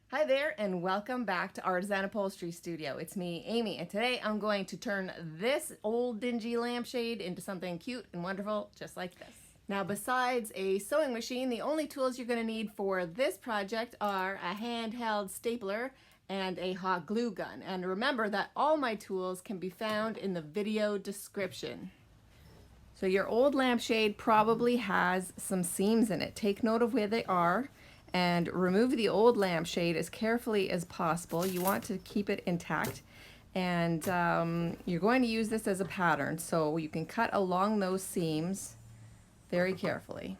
Hi there and welcome back to Artisan Upholstery Studio. It's me, Amy, and today I'm going to turn this old dingy lampshade into something cute and wonderful just like this. Now, besides a sewing machine, the only tools you're going to need for this project are a handheld stapler and a hot glue gun. And remember that all my tools can be found in the video description. So your old lampshade probably has some seams in it. Take note of where they are and remove the old lampshade as carefully as possible. You want to keep it intact, and you're going to use this as a pattern, so you can cut along those seams very carefully.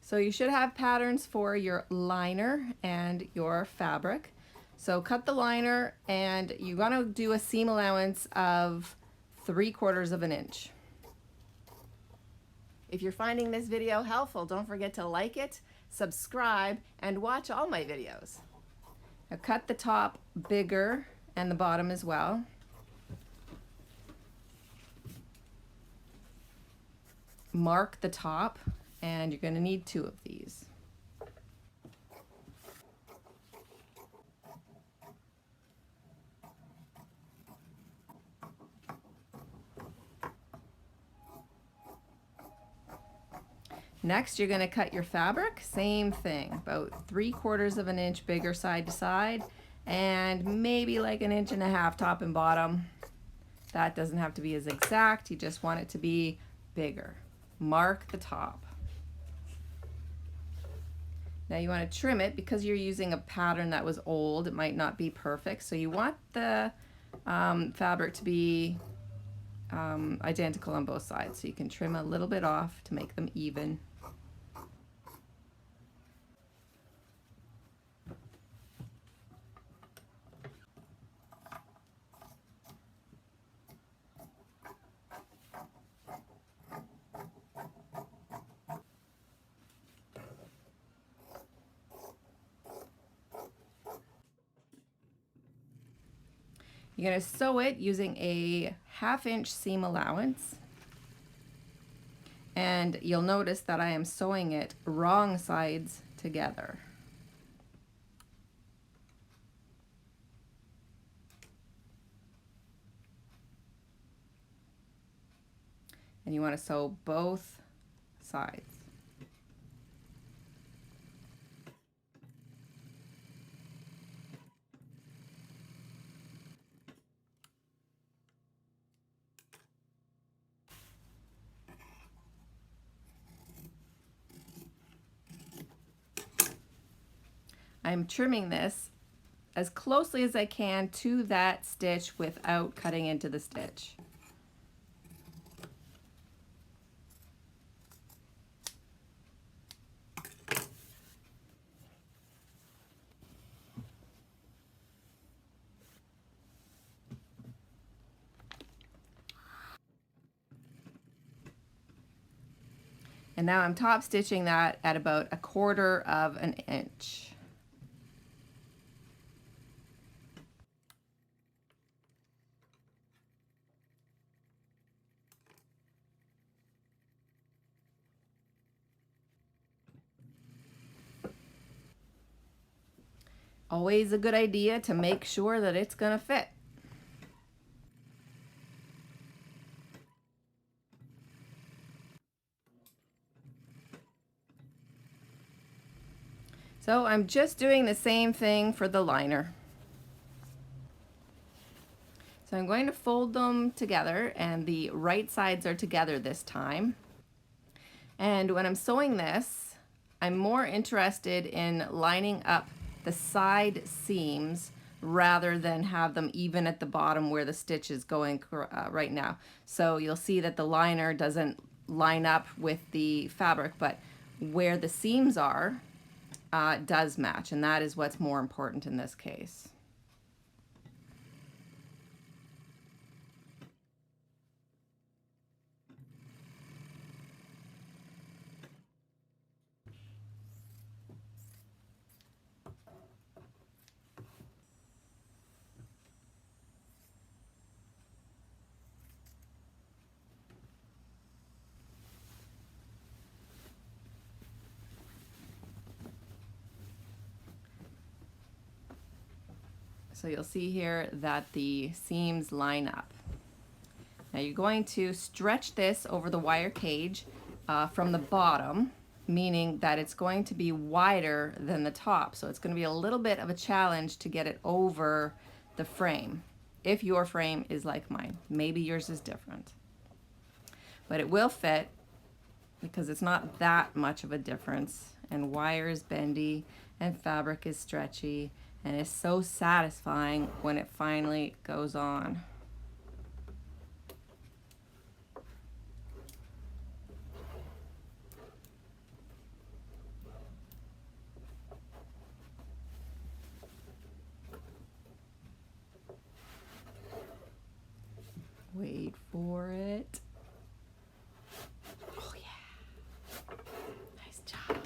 So you should have patterns for your liner and your fabric. So cut the liner, and you're going to do a seam allowance of 3/4 of an inch. If you're finding this video helpful, don't forget to like it, subscribe, and watch all my videos. Now cut the top bigger and the bottom as well. Mark the top, and you're going to need 2 of these. Next, you're going to cut your fabric. Same thing, about 3/4 of an inch bigger side to side, and maybe like 1.5 inches top and bottom. That doesn't have to be as exact, you just want it to be bigger. Mark the top. Now you want to trim it because you're using a pattern that was old. It might not be perfect, so you want the fabric to be identical on both sides, so you can trim a little bit off to make them even. You're going to sew it using a 1/2 inch seam allowance, and you'll notice that I am sewing it wrong sides together. And you want to sew both sides. I'm trimming this as closely as I can to that stitch without cutting into the stitch. And now I'm top stitching that at about 1/4 of an inch. Always a good idea to make sure that it's going to fit. So I'm just doing the same thing for the liner. So I'm going to fold them together, and the right sides are together this time. And when I'm sewing this, I'm more interested in lining up the side seams rather than have them even at the bottom where the stitch is going right now. So you'll see that the liner doesn't line up with the fabric, but where the seams are, does match, and that is what's more important in this case. So you'll see here that the seams line up. Now you're going to stretch this over the wire cage from the bottom, meaning that it's going to be wider than the top. So it's going to be a little bit of a challenge to get it over the frame. If your frame is like mine, maybe yours is different. But it will fit because it's not that much of a difference, and wire is bendy and fabric is stretchy, and it's so satisfying when it finally goes on. Wait for it. Oh yeah. Nice job.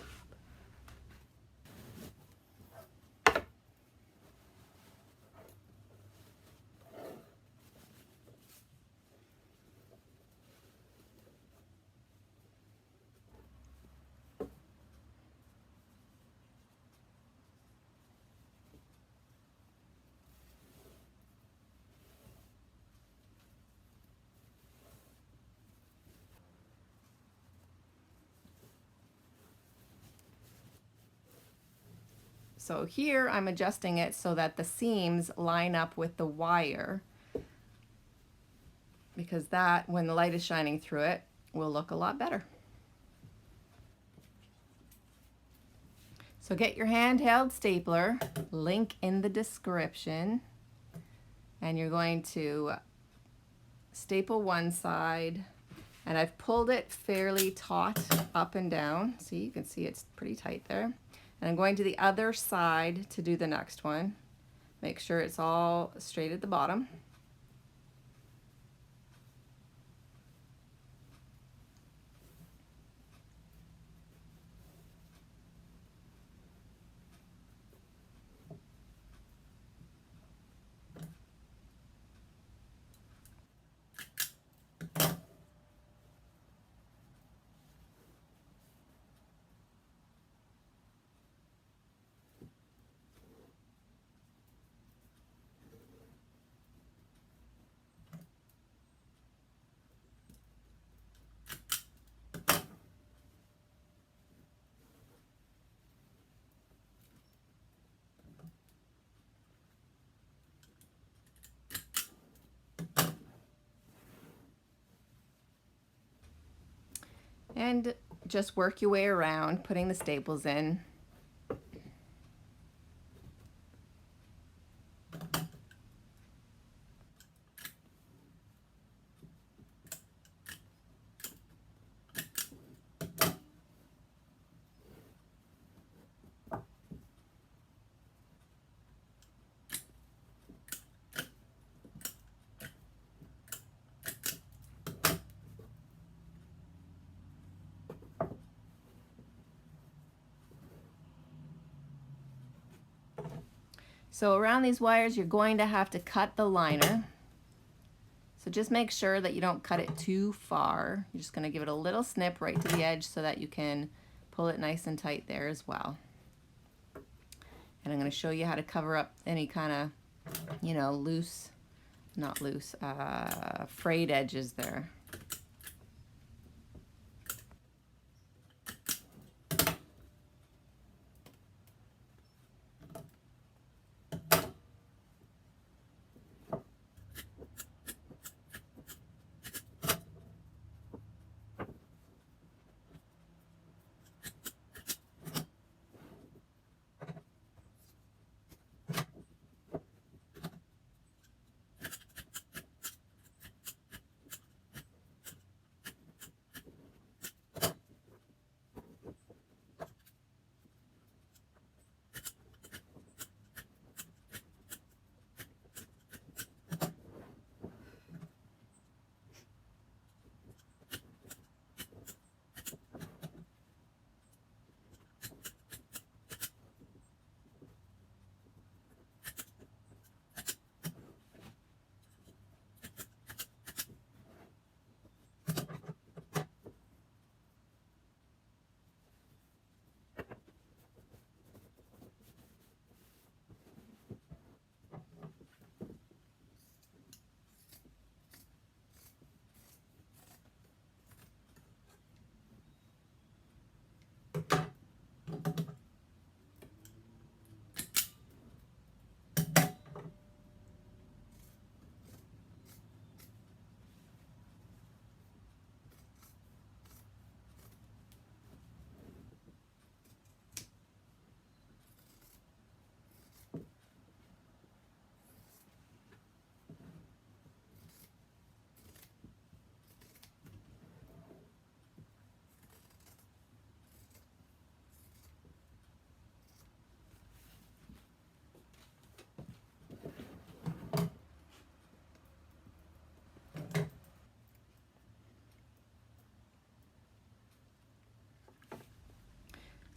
So here I'm adjusting it so that the seams line up with the wire, because that, when the light is shining through it, will look a lot better. So get your handheld stapler, link in the description, and you're going to staple one side, and I've pulled it fairly taut up and down. See, you can see it's pretty tight there. And I'm going to the other side to do the next one. Make sure it's all straight at the bottom. And just work your way around, putting the staples in. So around these wires, you're going to have to cut the liner. So just make sure that you don't cut it too far. You're just going to give it a little snip right to the edge so that you can pull it nice and tight there as well. And I'm going to show you how to cover up any kind of, loose, not loose, frayed edges there.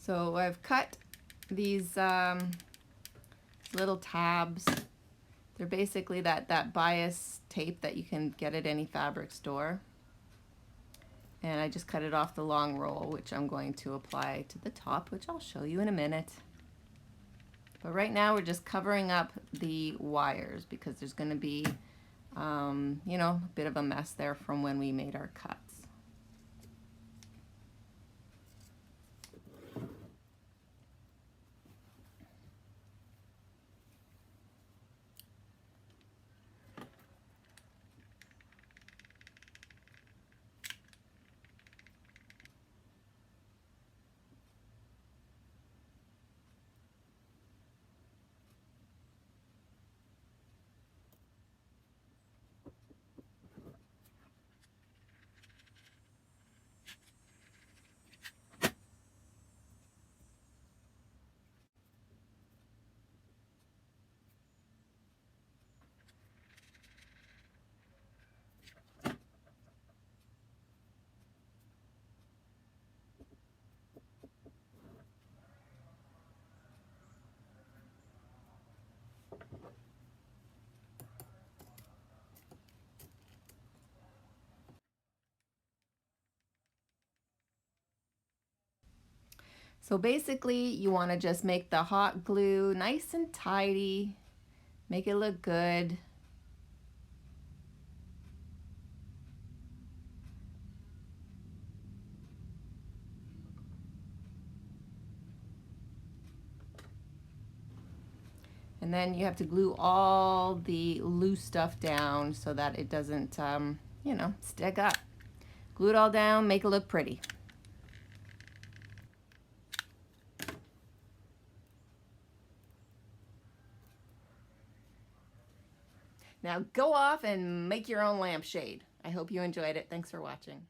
So I've cut these little tabs. They're basically that bias tape that you can get at any fabric store. And I just cut it off the long roll, which I'm going to apply to the top, which I'll show you in a minute. But right now we're just covering up the wires because there's going to be, you know, a bit of a mess there from when we made our cuts. So basically you want to just make the hot glue nice and tidy, make it look good. And then you have to glue all the loose stuff down so that it doesn't, you know, stick up. Glue it all down, make it look pretty. Now go off and make your own lampshade. I hope you enjoyed it. Thanks for watching.